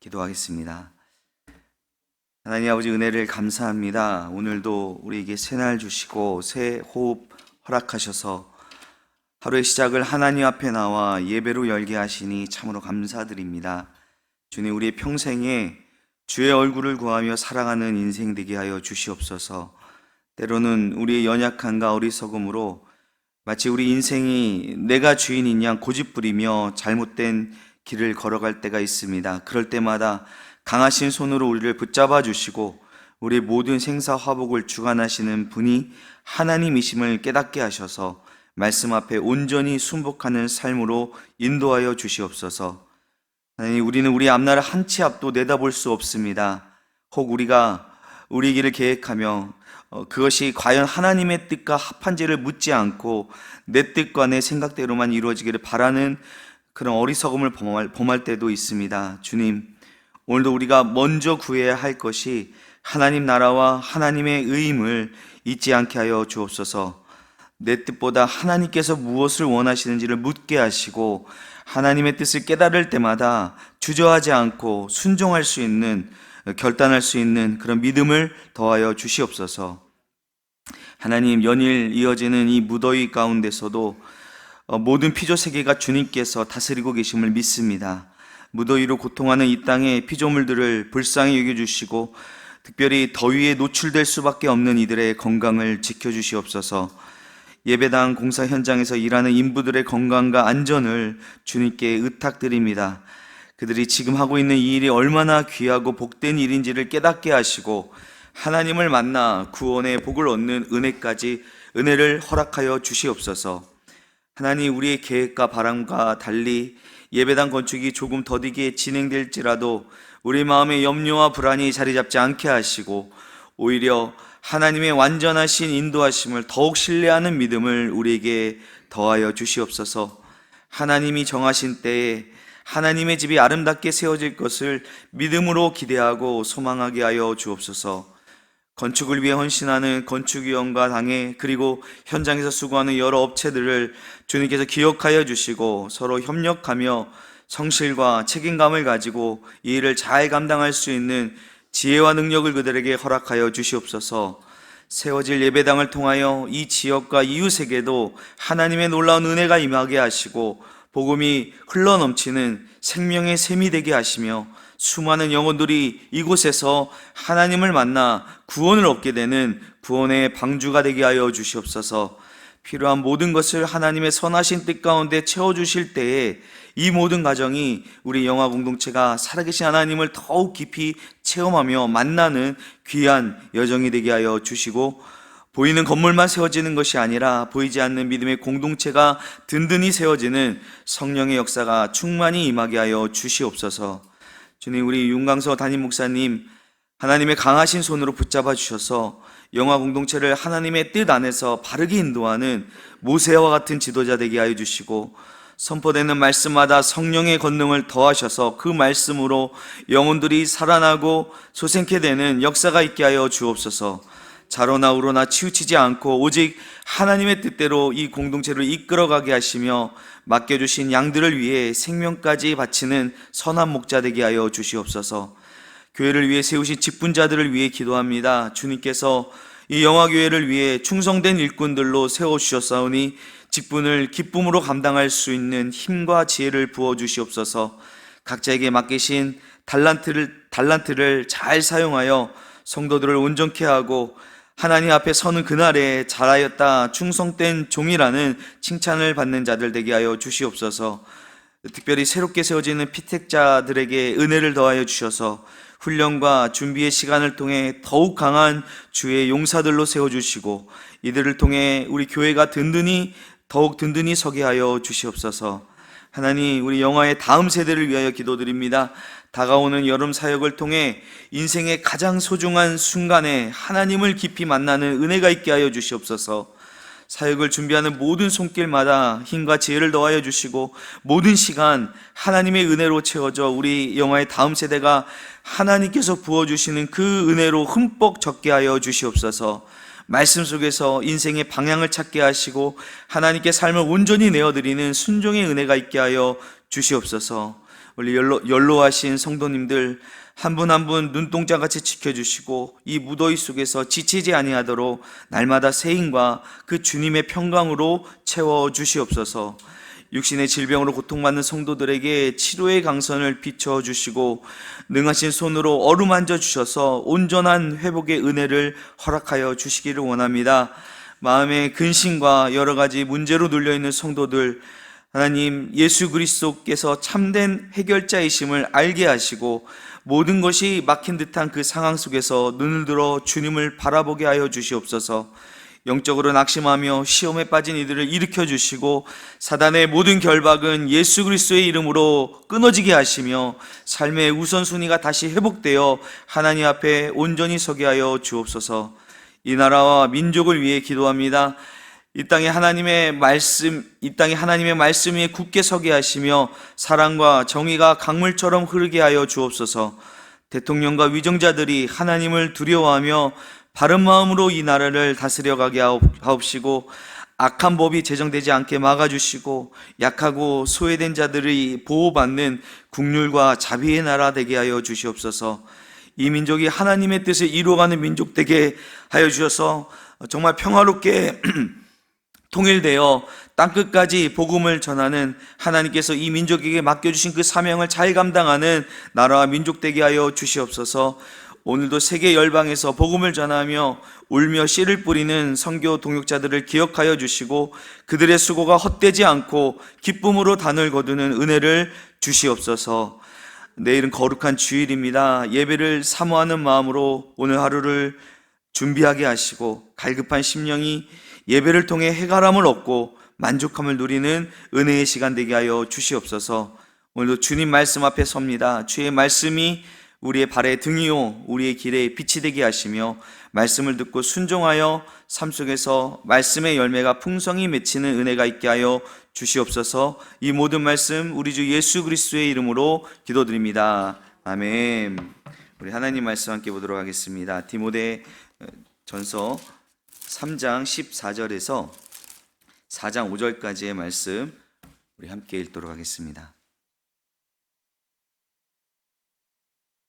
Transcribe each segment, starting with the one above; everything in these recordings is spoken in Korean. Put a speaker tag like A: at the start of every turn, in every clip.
A: 기도하겠습니다. 하나님 아버지, 은혜를 감사합니다. 오늘도 우리에게 새날 주시고 새 호흡 허락하셔서 하루의 시작을 하나님 앞에 나와 예배로 열게 하시니 참으로 감사드립니다. 주님, 우리의 평생에 주의 얼굴을 구하며 살아가는 인생 되게 하여 주시옵소서. 때로는 우리의 연약함과 어리석음으로 마치 우리 인생이 내가 주인인 양 고집부리며 잘못된 길을 걸어갈 때가 있습니다. 그럴 때마다 강하신 손으로 우리를 붙잡아 주시고 우리의 모든 생사화복을 주관하시는 분이 하나님이심을 깨닫게 하셔서 말씀 앞에 온전히 순복하는 삶으로 인도하여 주시옵소서. 하나님, 우리는 우리 앞날을 한 치 앞도 내다볼 수 없습니다. 혹 우리가 우리 길을 계획하며 그것이 과연 하나님의 뜻과 합한지를 묻지 않고 내 뜻과 내 생각대로만 이루어지기를 바라는 그런 어리석음을 범할 때도 있습니다. 주님, 오늘도 우리가 먼저 구해야 할 것이 하나님 나라와 하나님의 의임을 잊지 않게 하여 주옵소서. 내 뜻보다 하나님께서 무엇을 원하시는지를 묻게 하시고 하나님의 뜻을 깨달을 때마다 주저하지 않고 순종할 수 있는, 결단할 수 있는 그런 믿음을 더하여 주시옵소서. 하나님, 연일 이어지는 이 무더위 가운데서도 모든 피조 세계가 주님께서 다스리고 계심을 믿습니다. 무더위로 고통하는 이 땅의 피조물들을 불쌍히 여겨주시고 특별히 더위에 노출될 수밖에 없는 이들의 건강을 지켜주시옵소서. 예배당 공사 현장에서 일하는 인부들의 건강과 안전을 주님께 의탁드립니다. 그들이 지금 하고 있는 이 일이 얼마나 귀하고 복된 일인지를 깨닫게 하시고 하나님을 만나 구원의 복을 얻는 은혜를 허락하여 주시옵소서. 하나님, 우리의 계획과 바람과 달리 예배당 건축이 조금 더디게 진행될지라도 우리 마음에 염려와 불안이 자리 잡지 않게 하시고 오히려 하나님의 완전하신 인도하심을 더욱 신뢰하는 믿음을 우리에게 더하여 주시옵소서. 하나님이 정하신 때에 하나님의 집이 아름답게 세워질 것을 믿음으로 기대하고 소망하게 하여 주옵소서. 건축을 위해 헌신하는 건축위원과 당회, 그리고 현장에서 수고하는 여러 업체들을 주님께서 기억하여 주시고 서로 협력하며 성실과 책임감을 가지고 이 일을 잘 감당할 수 있는 지혜와 능력을 그들에게 허락하여 주시옵소서. 세워질 예배당을 통하여 이 지역과 이웃에게도 하나님의 놀라운 은혜가 임하게 하시고 복음이 흘러넘치는 생명의 샘이 되게 하시며 수많은 영혼들이 이곳에서 하나님을 만나 구원을 얻게 되는 구원의 방주가 되게 하여 주시옵소서. 필요한 모든 것을 하나님의 선하신 뜻 가운데 채워주실 때에 이 모든 가정이 우리 영화 공동체가 살아계신 하나님을 더욱 깊이 체험하며 만나는 귀한 여정이 되게 하여 주시고 보이는 건물만 세워지는 것이 아니라 보이지 않는 믿음의 공동체가 든든히 세워지는 성령의 역사가 충만히 임하게 하여 주시옵소서. 주님, 우리 윤강서 담임 목사님 하나님의 강하신 손으로 붙잡아 주셔서 영화 공동체를 하나님의 뜻 안에서 바르게 인도하는 모세와 같은 지도자 되게 하여 주시고 선포되는 말씀마다 성령의 권능을 더하셔서 그 말씀으로 영혼들이 살아나고 소생케 되는 역사가 있게 하여 주옵소서. 자로나 우로나 치우치지 않고 오직 하나님의 뜻대로 이 공동체를 이끌어가게 하시며 맡겨주신 양들을 위해 생명까지 바치는 선한 목자 되게 하여 주시옵소서. 교회를 위해 세우신 직분자들을 위해 기도합니다. 주님께서 이 영화교회를 위해 충성된 일꾼들로 세워주셨사오니 직분을 기쁨으로 감당할 수 있는 힘과 지혜를 부어주시옵소서. 각자에게 맡기신 달란트를 잘 사용하여 성도들을 온전케 하고 하나님 앞에 서는 그날에 잘하였다 충성된 종이라는 칭찬을 받는 자들 되게 하여 주시옵소서. 특별히 새롭게 세워지는 피택자들에게 은혜를 더하여 주셔서 훈련과 준비의 시간을 통해 더욱 강한 주의 용사들로 세워주시고 이들을 통해 우리 교회가 더욱 든든히 서게 하여 주시옵소서. 하나님, 우리 영화의 다음 세대를 위하여 기도드립니다. 다가오는 여름 사역을 통해 인생의 가장 소중한 순간에 하나님을 깊이 만나는 은혜가 있게 하여 주시옵소서. 사역을 준비하는 모든 손길마다 힘과 지혜를 더하여 주시고 모든 시간 하나님의 은혜로 채워져 우리 영화의 다음 세대가 하나님께서 부어주시는 그 은혜로 흠뻑 젖게 하여 주시옵소서. 말씀 속에서 인생의 방향을 찾게 하시고 하나님께 삶을 온전히 내어드리는 순종의 은혜가 있게 하여 주시옵소서. 우리 연로하신 성도님들 한 분 한 분 눈동자같이 지켜주시고 이 무더위 속에서 지치지 아니하도록 날마다 새 힘과 그 주님의 평강으로 채워주시옵소서. 육신의 질병으로 고통받는 성도들에게 치료의 강선을 비춰주시고 능하신 손으로 어루만져 주셔서 온전한 회복의 은혜를 허락하여 주시기를 원합니다. 마음의 근심과 여러 가지 문제로 눌려있는 성도들, 하나님 예수 그리스도께서 참된 해결자이심을 알게 하시고 모든 것이 막힌 듯한 그 상황 속에서 눈을 들어 주님을 바라보게 하여 주시옵소서. 영적으로 낙심하며 시험에 빠진 이들을 일으켜 주시고 사단의 모든 결박은 예수 그리스도의 이름으로 끊어지게 하시며 삶의 우선순위가 다시 회복되어 하나님 앞에 온전히 서게 하여 주옵소서. 이 나라와 민족을 위해 기도합니다. 이 땅에 하나님의 말씀 위에 굳게 서게 하시며 사랑과 정의가 강물처럼 흐르게 하여 주옵소서. 대통령과 위정자들이 하나님을 두려워하며 바른 마음으로 이 나라를 다스려가게 하옵시고 악한 법이 제정되지 않게 막아주시고 약하고 소외된 자들이 보호받는 국률과 자비의 나라 되게 하여 주시옵소서. 이 민족이 하나님의 뜻을 이루어가는 민족 되게 하여 주셔서 정말 평화롭게 통일되어 땅끝까지 복음을 전하는 하나님께서 이 민족에게 맡겨주신 그 사명을 잘 감당하는 나라와 민족 되게 하여 주시옵소서. 오늘도 세계 열방에서 복음을 전하며 울며 씨를 뿌리는 선교 동역자들을 기억하여 주시고 그들의 수고가 헛되지 않고 기쁨으로 단을 거두는 은혜를 주시옵소서. 내일은 거룩한 주일입니다. 예배를 사모하는 마음으로 오늘 하루를 준비하게 하시고 갈급한 심령이 예배를 통해 해갈함을 얻고 만족함을 누리는 은혜의 시간 되게 하여 주시옵소서. 오늘도 주님 말씀 앞에 섭니다. 주의 말씀이 우리의 발의 등이요 우리의 길에 빛이 되게 하시며 말씀을 듣고 순종하여 삶 속에서 말씀의 열매가 풍성히 맺히는 은혜가 있게 하여 주시옵소서. 이 모든 말씀 우리 주 예수 그리스도의 이름으로 기도드립니다. 아멘. 우리 하나님 말씀 함께 보도록 하겠습니다. 디모데 전서 3장 14절에서 4장 5절까지의 말씀 우리 함께 읽도록 하겠습니다.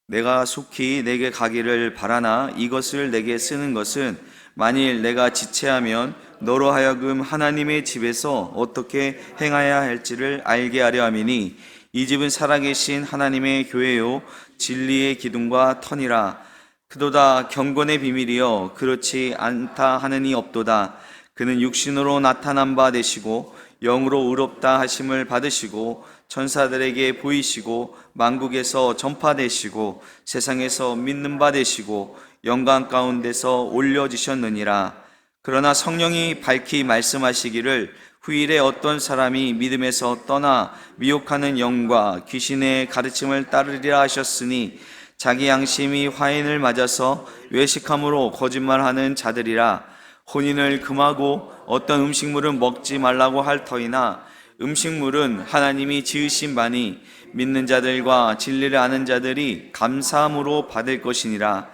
A: 내가 속히 내게 가기를 바라나 이것을 내게 쓰는 것은 만일 내가 지체하면 너로 하여금 하나님의 집에서 어떻게 행하여야 할지를 알게 하려 함이니 이 집은 살아계신 하나님의 교회요 진리의 기둥과 터니라. 그도다 경건의 비밀이여 그렇지 않다 하느니 없도다. 그는 육신으로 나타난 바 되시고 영으로 의롭다 하심을 받으시고 천사들에게 보이시고 만국에서 전파되시고 세상에서 믿는 바 되시고 영광 가운데서 올려지셨느니라. 그러나 성령이 밝히 말씀하시기를 후일에 어떤 사람이 믿음에서 떠나 미혹하는 영과 귀신의 가르침을 따르리라 하셨으니 자기 양심이 화인을 맞아서 외식함으로 거짓말하는 자들이라. 혼인을 금하고 어떤 음식물은 먹지 말라고 할 터이나 음식물은 하나님이 지으신 바니 믿는 자들과 진리를 아는 자들이 감사함으로 받을 것이니라.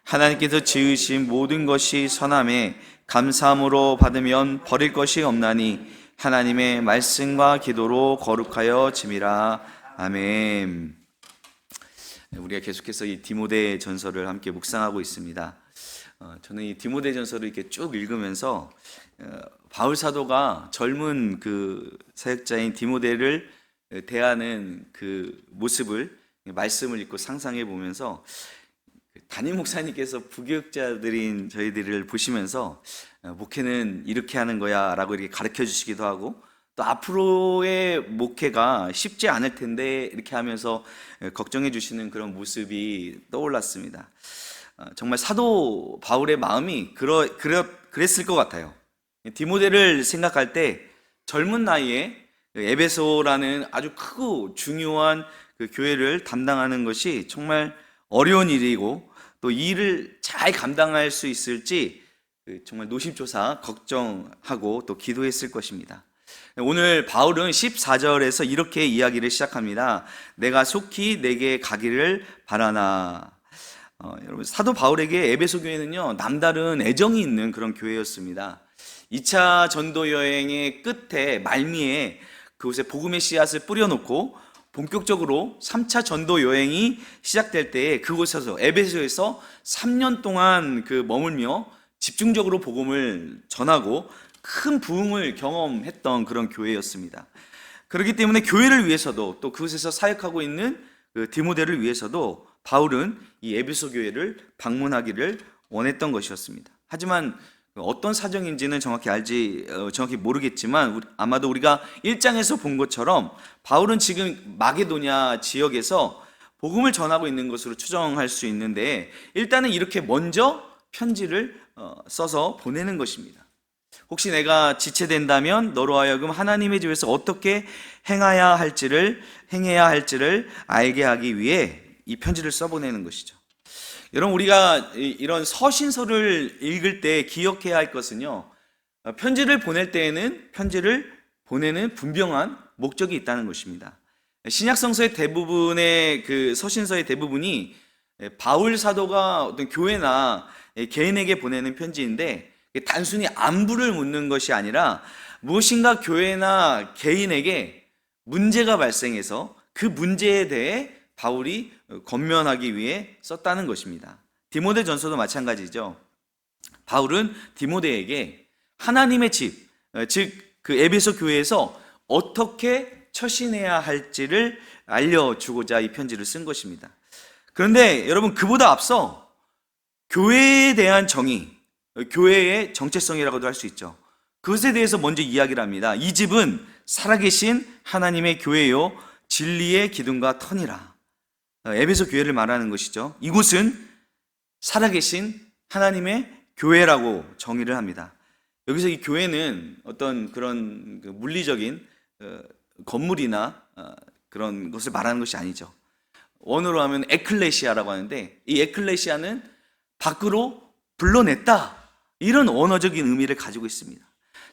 A: 하나님께서 지으신 모든 것이 선함에 감사함으로 받으면 버릴 것이 없나니 하나님의 말씀과 기도로 거룩하여 짐이라. 아멘. 우리가 계속해서 이 디모데 전서를 함께 묵상하고 있습니다. 저는 이 디모데 전서를 이렇게 쭉 읽으면서 바울 사도가 젊은 그 사역자인 디모데를 대하는 그 모습을 말씀을 읽고 상상해 보면서 담임 목사님께서 부교육자들인 저희들을 보시면서 목회는 이렇게 하는 거야 라고 이렇게 가르쳐 주시기도 하고 또 앞으로의 목회가 쉽지 않을 텐데 이렇게 하면서 걱정해 주시는 그런 모습이 떠올랐습니다. 정말 사도 바울의 마음이 그랬을 것 같아요. 디모데를 생각할 때 젊은 나이에 에베소라는 아주 크고 중요한 그 교회를 담당하는 것이 정말 어려운 일이고 또 이 일을 잘 감당할 수 있을지 정말 노심초사 걱정하고 또 기도했을 것입니다. 오늘 바울은 14절에서 이렇게 이야기를 시작합니다. 내가 속히 내게 가기를 바라나. 여러분 사도 바울에게 에베소 교회는요 남다른 애정이 있는 그런 교회였습니다. 2차 전도 여행의 끝에 말미에 그곳에 복음의 씨앗을 뿌려놓고 본격적으로 3차 전도 여행이 시작될 때에 그곳에서 에베소에서 3년 동안 머물며 집중적으로 복음을 전하고 큰 부흥을 경험했던 그런 교회였습니다. 그렇기 때문에 교회를 위해서도 또 그곳에서 사역하고 있는 디모데를 위해서도 바울은 이 에베소 교회를 방문하기를 원했던 것이었습니다. 하지만 어떤 사정인지는 정확히 모르겠지만 아마도 우리가 1장에서 본 것처럼 바울은 지금 마게도냐 지역에서 복음을 전하고 있는 것으로 추정할 수 있는데, 일단은 이렇게 먼저 편지를 써서 보내는 것입니다. 혹시 내가 지체된다면 너로 하여금 하나님의 집에서 어떻게 행해야 할지를 알게 하기 위해 이 편지를 써보내는 것이죠. 여러분, 우리가 이런 서신서를 읽을 때 기억해야 할 것은요, 편지를 보낼 때에는 편지를 보내는 분명한 목적이 있다는 것입니다. 신약성서의 대부분의 서신서의 대부분이 바울 사도가 어떤 교회나 개인에게 보내는 편지인데, 단순히 안부를 묻는 것이 아니라 무엇인가 교회나 개인에게 문제가 발생해서 그 문제에 대해 바울이 권면하기 위해 썼다는 것입니다. 디모데 전서도 마찬가지죠. 바울은 디모데에게 하나님의 집, 즉 에베소 교회에서 어떻게 처신해야 할지를 알려주고자 이 편지를 쓴 것입니다. 그런데 여러분, 그보다 앞서 교회에 대한 정의, 교회의 정체성이라고도 할 수 있죠. 그것에 대해서 먼저 이야기를 합니다. 이 집은 살아계신 하나님의 교회요 진리의 기둥과 터니라. 에베소 교회를 말하는 것이죠. 이곳은 살아계신 하나님의 교회라고 정의를 합니다. 여기서 이 교회는 어떤 그런 물리적인 건물이나 그런 것을 말하는 것이 아니죠. 원어로 하면 에클레시아라고 하는데, 이 에클레시아는 밖으로 불러냈다, 이런 언어적인 의미를 가지고 있습니다.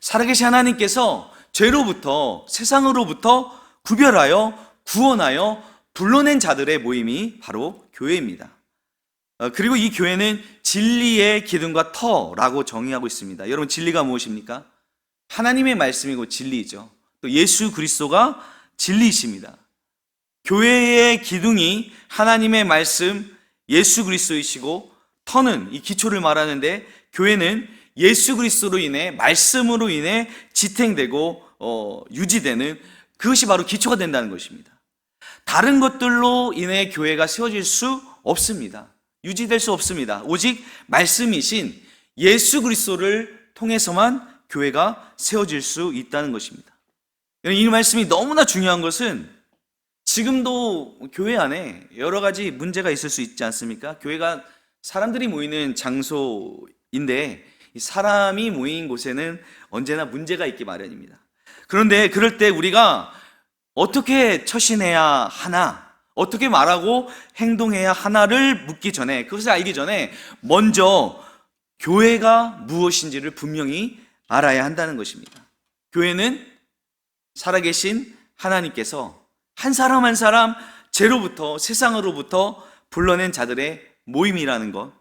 A: 살아계신 하나님께서 죄로부터, 세상으로부터 구별하여 구원하여 불러낸 자들의 모임이 바로 교회입니다. 그리고 이 교회는 진리의 기둥과 터라고 정의하고 있습니다. 여러분, 진리가 무엇입니까? 하나님의 말씀이고 진리이죠. 또 예수 그리스도가 진리이십니다. 교회의 기둥이 하나님의 말씀, 예수 그리스도이시고, 터는 이 기초를 말하는데, 교회는 예수 그리스도로 인해, 말씀으로 인해 지탱되고 유지되는, 그것이 바로 기초가 된다는 것입니다. 다른 것들로 인해 교회가 세워질 수 없습니다. 유지될 수 없습니다. 오직 말씀이신 예수 그리스도를 통해서만 교회가 세워질 수 있다는 것입니다. 이 말씀이 너무나 중요한 것은 지금도 교회 안에 여러 가지 문제가 있을 수 있지 않습니까? 교회가 사람들이 모이는 장소인데, 사람이 모인 곳에는 언제나 문제가 있기 마련입니다. 그런데 그럴 때 우리가 어떻게 처신해야 하나, 어떻게 말하고 행동해야 하나를 묻기 전에, 그것을 알기 전에 먼저 교회가 무엇인지를 분명히 알아야 한다는 것입니다. 교회는 살아계신 하나님께서 한 사람 한 사람 죄로부터, 세상으로부터 불러낸 자들의 모임이라는 것,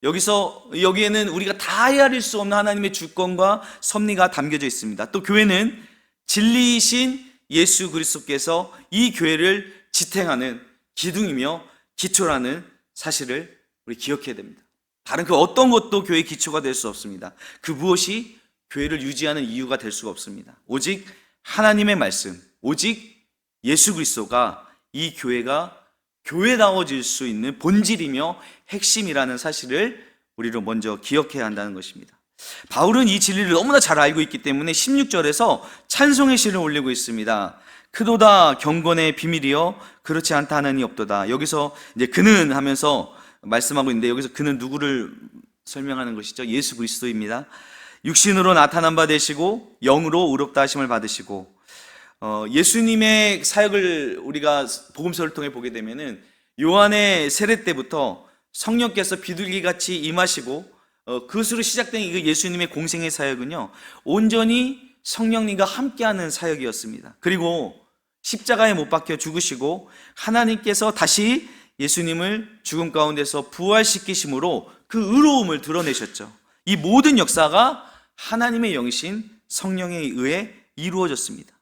A: 여기에는 우리가 다 헤아릴 수 없는 하나님의 주권과 섭리가 담겨져 있습니다. 또 교회는 진리이신 예수 그리스도께서 이 교회를 지탱하는 기둥이며 기초라는 사실을 우리 기억해야 됩니다. 다른 그 어떤 것도 교회의 기초가 될 수 없습니다. 그 무엇이 교회를 유지하는 이유가 될 수가 없습니다. 오직 하나님의 말씀, 오직 예수 그리스도가 이 교회가 교회다워질 수 있는 본질이며 핵심이라는 사실을 우리로 먼저 기억해야 한다는 것입니다. 바울은 이 진리를 너무나 잘 알고 있기 때문에 16절에서 찬송의 시를 올리고 있습니다. 크도다 경건의 비밀이여 그렇지 않다 하나니 없도다. 여기서 이제 그는 하면서 말씀하고 있는데, 여기서 그는 누구를 설명하는 것이죠? 예수 그리스도입니다. 육신으로 나타난 바 되시고 영으로 의롭다 하심을 받으시고, 예수님의 사역을 우리가 복음서를 통해 보게 되면은 요한의 세례 때부터 성령께서 비둘기같이 임하시고, 그것으로 시작된 이 예수님의 공생의 사역은요, 온전히 성령님과 함께하는 사역이었습니다. 그리고 십자가에 못 박혀 죽으시고 하나님께서 다시 예수님을 죽음 가운데서 부활시키심으로 그 의로움을 드러내셨죠. 이 모든 역사가 하나님의 영이신 성령에 의해 이루어졌습니다.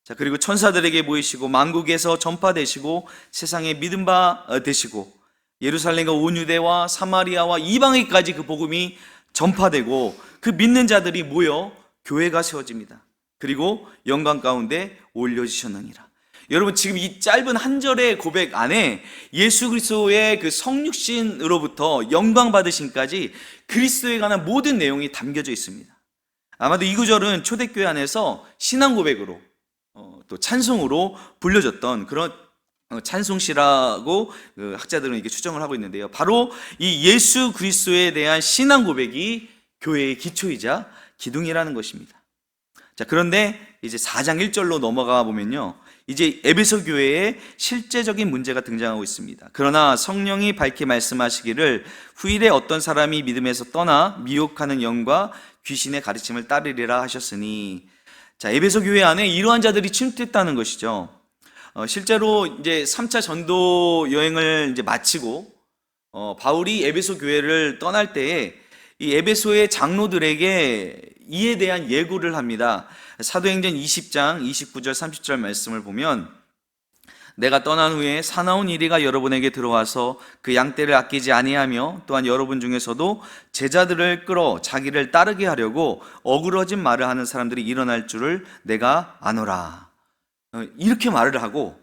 A: 자, 그리고 천사들에게 보이시고 만국에서 전파되시고 세상에 믿음 바 되시고 예루살렘과 온 유대와 사마리아와 이방에까지 그 복음이 전파되고 그 믿는 자들이 모여 교회가 세워집니다. 그리고 영광 가운데 올려지셨느니라. 여러분, 지금 이 짧은 한 절의 고백 안에 예수 그리스도의 그 성육신으로부터 영광 받으심까지 그리스도에 관한 모든 내용이 담겨져 있습니다. 아마도 이 구절은 초대교회 안에서 신앙 고백으로 또 찬송으로 불려졌던 그런 찬송시라고 학자들은 이렇게 추정을 하고 있는데요. 바로 이 예수 그리스도에 대한 신앙 고백이 교회의 기초이자 기둥이라는 것입니다. 자, 그런데 이제 4장 1절로 넘어가 보면요, 이제 에베소 교회에 실제적인 문제가 등장하고 있습니다. 그러나 성령이 밝히 말씀하시기를 후일에 어떤 사람이 믿음에서 떠나 미혹하는 영과 귀신의 가르침을 따르리라 하셨으니, 자, 에베소 교회 안에 이러한 자들이 침투했다는 것이죠. 실제로 이제 3차 전도 여행을 이제 마치고 바울이 에베소 교회를 떠날 때에 이 에베소의 장로들에게 이에 대한 예고를 합니다. 사도행전 20장 29절 30절 말씀을 보면, 내가 떠난 후에 사나운 이리가 여러분에게 들어와서 그 양떼를 아끼지 아니하며 또한 여러분 중에서도 제자들을 끌어 자기를 따르게 하려고 어그러진 말을 하는 사람들이 일어날 줄을 내가 아노라. 이렇게 말을 하고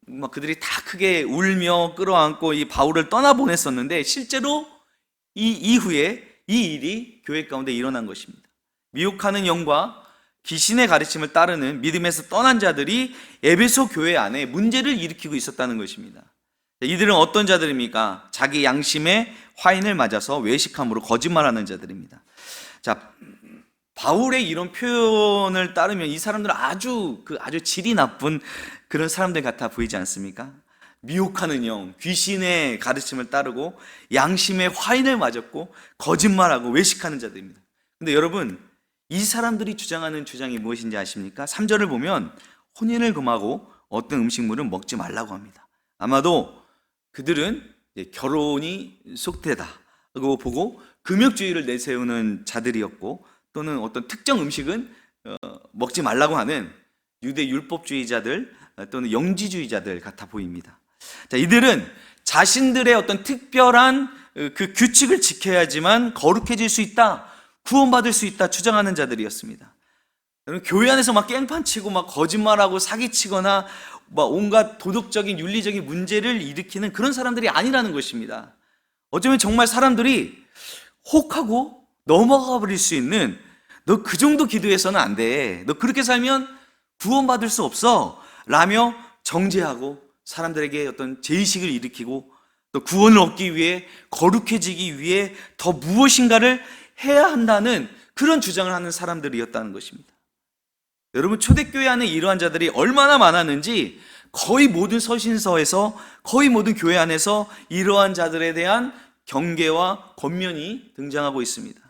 A: 막 그들이 다 크게 울며 끌어안고 이 바울을 떠나보냈었는데, 실제로 이 이후에 이 일이 교회 가운데 일어난 것입니다. 미혹하는 영과 귀신의 가르침을 따르는 믿음에서 떠난 자들이 에베소 교회 안에 문제를 일으키고 있었다는 것입니다. 이들은 어떤 자들입니까? 자기 양심의 화인을 맞아서 외식함으로 거짓말하는 자들입니다. 자, 바울의 이런 표현을 따르면 이 사람들은 아주 질이 나쁜 그런 사람들 같아 보이지 않습니까? 미혹하는 영, 귀신의 가르침을 따르고 양심의 화인을 맞았고 거짓말하고 외식하는 자들입니다. 근데 여러분, 이 사람들이 주장하는 주장이 무엇인지 아십니까? 3절을 보면 혼인을 금하고 어떤 음식물은 먹지 말라고 합니다. 아마도 그들은 결혼이 속되다고 보고 금욕주의를 내세우는 자들이었고, 또는 어떤 특정 음식은 먹지 말라고 하는 유대 율법주의자들 또는 영지주의자들 같아 보입니다. 자, 이들은 자신들의 어떤 특별한 그 규칙을 지켜야지만 거룩해질 수 있다, 구원받을 수 있다 주장하는 자들이었습니다. 교회 안에서 막 깽판치고 막 거짓말하고 사기치거나 막 온갖 도덕적인 윤리적인 문제를 일으키는 그런 사람들이 아니라는 것입니다. 어쩌면 정말 사람들이 혹하고 넘어가 버릴 수 있는, 너 그 정도 기도해서는 안 돼, 너 그렇게 살면 구원받을 수 없어 라며 정죄하고 사람들에게 어떤 죄의식을 일으키고 또 구원을 얻기 위해, 거룩해지기 위해 더 무엇인가를 해야 한다는 그런 주장을 하는 사람들이었다는 것입니다. 여러분, 초대교회 안에 이러한 자들이 얼마나 많았는지 거의 모든 서신서에서, 거의 모든 교회 안에서 이러한 자들에 대한 경계와 권면이 등장하고 있습니다.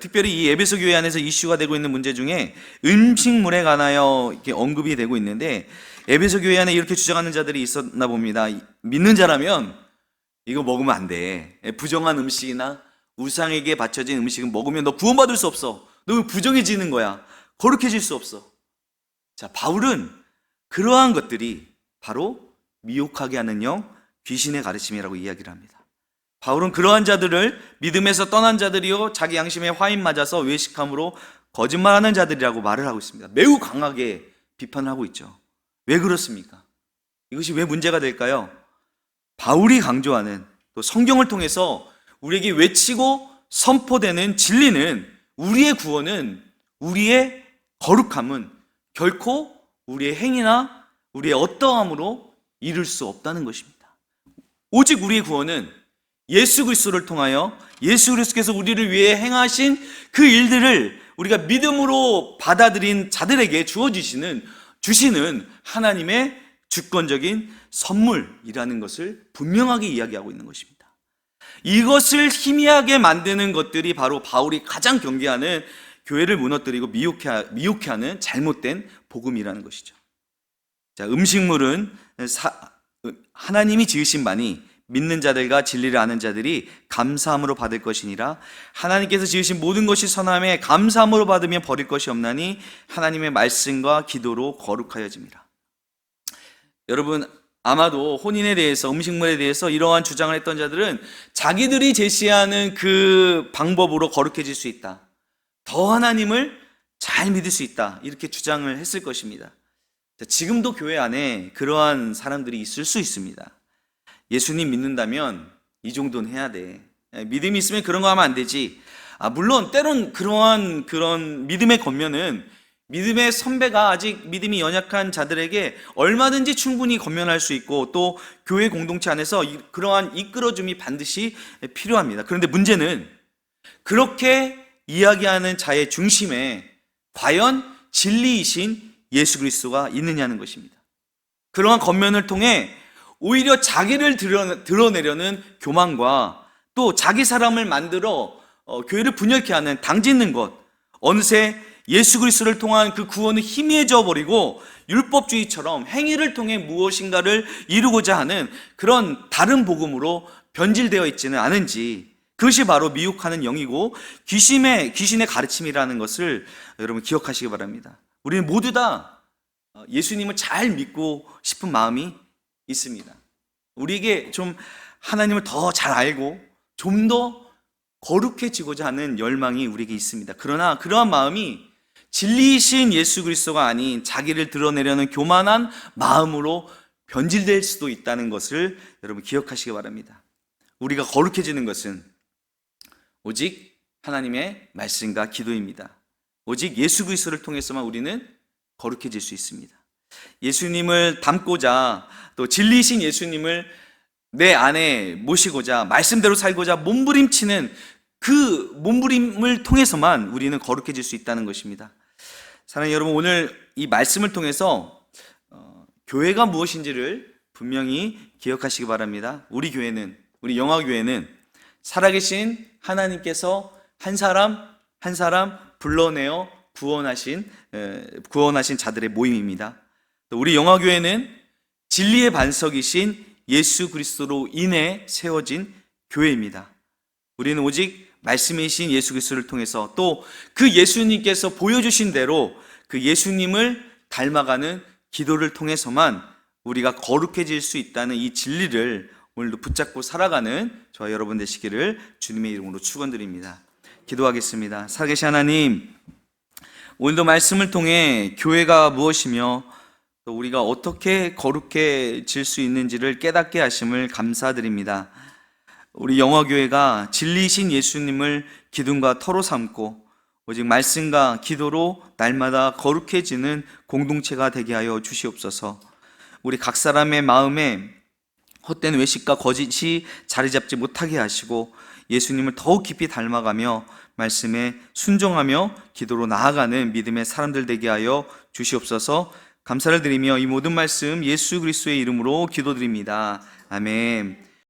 A: 특별히 이 에베소 교회 안에서 이슈가 되고 있는 문제 중에 음식물에 관하여 이렇게 언급이 되고 있는데, 에베소 교회 안에 이렇게 주장하는 자들이 있었나 봅니다. 믿는 자라면 이거 먹으면 안 돼, 부정한 음식이나 우상에게 바쳐진 음식은 먹으면 너 구원받을 수 없어, 너 부정해지는 거야, 거룩해질 수 없어. 자, 바울은 그러한 것들이 바로 미혹하게 하는 영, 귀신의 가르침이라고 이야기를 합니다. 바울은 그러한 자들을 믿음에서 떠난 자들이요 자기 양심에 화인 맞아서 외식함으로 거짓말하는 자들이라고 말을 하고 있습니다. 매우 강하게 비판을 하고 있죠. 왜 그렇습니까? 이것이 왜 문제가 될까요? 바울이 강조하는, 또 성경을 통해서 우리에게 외치고 선포되는 진리는, 우리의 구원은, 우리의 거룩함은 결코 우리의 행위나 우리의 어떠함으로 이룰 수 없다는 것입니다. 오직 우리의 구원은 예수 그리스도를 통하여 예수 그리스도께서 우리를 위해 행하신 그 일들을 우리가 믿음으로 받아들인 자들에게 주시는 하나님의 주권적인 선물이라는 것을 분명하게 이야기하고 있는 것입니다. 이것을 희미하게 만드는 것들이 바로 바울이 가장 경계하는, 교회를 무너뜨리고 미혹해 하는 잘못된 복음이라는 것이죠. 자, 음식물은 하나님이 지으신 바니 믿는 자들과 진리를 아는 자들이 감사함으로 받을 것이니라. 하나님께서 지으신 모든 것이 선함에 감사함으로 받으며 버릴 것이 없나니 하나님의 말씀과 기도로 거룩하여짐이라. 여러분, 아마도 혼인에 대해서, 음식물에 대해서 이러한 주장을 했던 자들은 자기들이 제시하는 그 방법으로 거룩해질 수 있다, 더 하나님을 잘 믿을 수 있다, 이렇게 주장을 했을 것입니다. 지금도 교회 안에 그러한 사람들이 있을 수 있습니다. 예수님 믿는다면 이 정도는 해야 돼, 믿음이 있으면 그런 거 하면 안 되지. 물론 때론 그런 믿음의 겉면은 믿음의 선배가 아직 믿음이 연약한 자들에게 얼마든지 충분히 권면할 수 있고, 또 교회 공동체 안에서 그러한 이끌어줌이 반드시 필요합니다. 그런데 문제는 그렇게 이야기하는 자의 중심에 과연 진리이신 예수 그리스도가 있느냐는 것입니다. 그러한 권면을 통해 오히려 자기를 드러내려는 교만과 또 자기 사람을 만들어 교회를 분열케 하는 당짓는 것, 어느새 예수 그리스도를 통한 그 구원은 희미해져 버리고 율법주의처럼 행위를 통해 무엇인가를 이루고자 하는 그런 다른 복음으로 변질되어 있지는 않은지, 그것이 바로 미혹하는 영이고 귀신의 가르침이라는 것을 여러분 기억하시기 바랍니다. 우리는 모두 다 예수님을 잘 믿고 싶은 마음이 있습니다. 우리에게 좀 하나님을 더 잘 알고 좀 더 거룩해지고자 하는 열망이 우리에게 있습니다. 그러나 그러한 마음이 진리이신 예수 그리스도가 아닌 자기를 드러내려는 교만한 마음으로 변질될 수도 있다는 것을 여러분 기억하시기 바랍니다. 우리가 거룩해지는 것은 오직 하나님의 말씀과 기도입니다. 오직 예수 그리스도를 통해서만 우리는 거룩해질 수 있습니다. 예수님을 닮고자, 또 진리이신 예수님을 내 안에 모시고자, 말씀대로 살고자 몸부림치는 그 몸부림을 통해서만 우리는 거룩해질 수 있다는 것입니다. 사랑하는 여러분, 오늘 이 말씀을 통해서 교회가 무엇인지를 분명히 기억하시기 바랍니다. 우리 영화교회는 살아계신 하나님께서 한 사람 한 사람 불러내어 구원하신 자들의 모임입니다. 우리 영화교회는 진리의 반석이신 예수 그리스도로 인해 세워진 교회입니다. 우리는 오직 말씀이신 예수 그리스도를 통해서, 또 그 예수님께서 보여주신 대로 그 예수님을 닮아가는 기도를 통해서만 우리가 거룩해질 수 있다는 이 진리를 오늘도 붙잡고 살아가는 저와 여러분 되시기를 주님의 이름으로 축원드립니다. 기도하겠습니다. 살아계신 하나님, 오늘도 말씀을 통해 교회가 무엇이며 또 우리가 어떻게 거룩해질 수 있는지를 깨닫게 하심을 감사드립니다. 우리 영화교회가 진리이신 예수님을 기둥과 터로 삼고 오직 말씀과 기도로 날마다 거룩해지는 공동체가 되게 하여 주시옵소서. 우리 각 사람의 마음에 헛된 외식과 거짓이 자리 잡지 못하게 하시고 예수님을 더욱 깊이 닮아가며 말씀에 순종하며 기도로 나아가는 믿음의 사람들 되게 하여 주시옵소서. 감사를 드리며 이 모든 말씀 예수 그리스도의 이름으로 기도드립니다. 아멘.